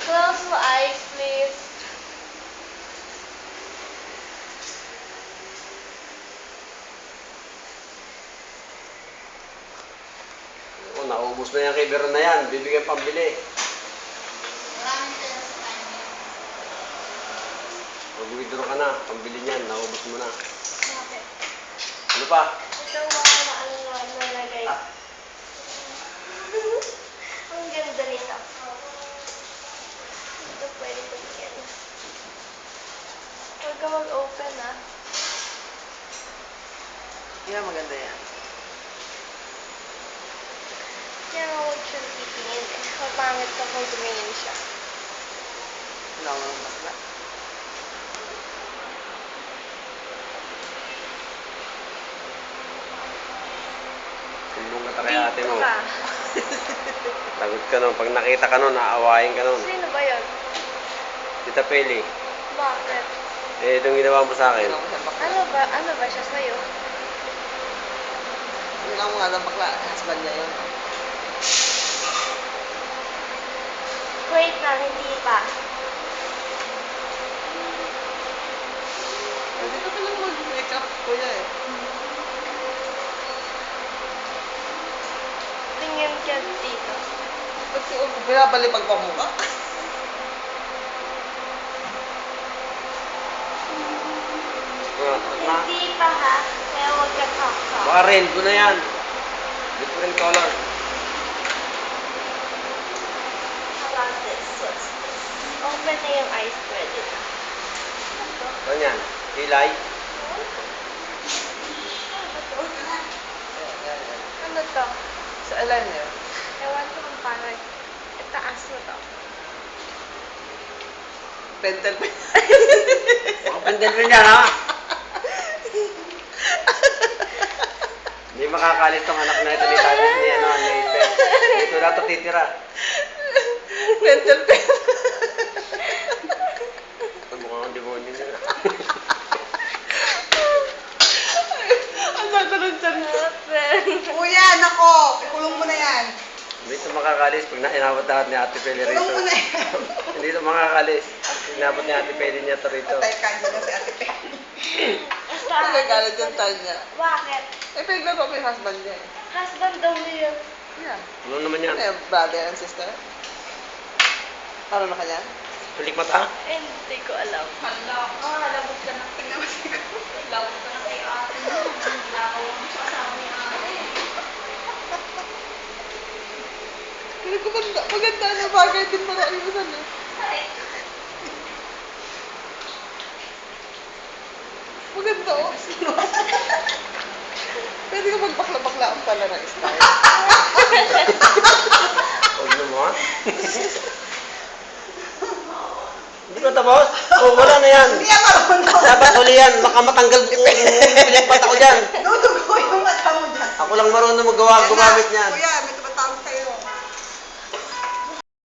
Close my eyes, please. Oh, naubos na yan kay Veron na yan. Bibigyan pambili. Maraming pera sa kanya. Mag-withdraw ka na. Pambili niyan. Naubos mo na. Bakit? Ano pa? Ito mga ano na nalagay. Ah. Ang ganda nito. Ito pwede ko bigyan. Huwag ka mag-open ah. Yeah, maganda yan. Kaya nga huwag siya titingin eh. Mapangit ka kung tumingin siya. Wala ko ng bakla. Kumbong ka kay ate mo. Dito ka. Tagot ka nun. Pag nakita ka nun, aawahin ka nun. Sino ba yun? Tita Peli. Bakit? Eh, itong ginawa mo sa akin. Wala ko ng bakla. Ano ba siya sa'yo? Wala ko nga ng bakla. Husband niya yun. Wait na, hindi pa. Pwede ka palang mag-makeup, kuya eh. Tingin ka dito. Ba't binabalipag pa mukha? Na. Hindi pa ha. Kaya huwag ka kakak. Baka rainbow na yan. Different color. How about this? What's this? Open na yung eyes. Pwede na. Ano yan? Kilay? Ano to? Sa eyeliner. Ewan ko kung paano. Itaas mo to. Pentel pen. Baka pendel rin yan, ha? Hindi makakalis tong anak na ito ni Talis ni ano, ni Pen. Dito na ito titira. Pentel pen. Ito mukhang demonyo niya. Ang nagtanong dyan. Kuya, nako! Ikulong mo na yan. Hindi ito makakalis pag inabot lahat ni Ate Peli Ikulong rito. mo na yan. Hindi ito makakalis. Inabot ni Ate Peli niya ito rito. Patay ka dyan na si Ate Pe. Basta. Nagagalit yung tanya. Bakit? Eh, pinaglaro ko yung husband niya eh. Husband daw niya yun. Yeah. Ano naman yan? Ano yung brother and sister? Paano na kanya? Tulik mata? Hindi ko alam. Hala ka, labot ka ng tingnan mo siya. Labot ka ng kay ate mo. Ginagawa mo sa kasama ni ate. Pero maganda na bagay din pala ayusan eh. Maganda oh. Pwede ka magbakla-bakla ang pala ng style. Huwag na mo, ha? Hindi pa tapos? O, wala na yan. Hindi yan marunong. Dapat huli yan. Baka matanggal piling pata ko dyan. Dudugo yung mata mo dyan. Ako lang marunong gumamit niyan. Kuya,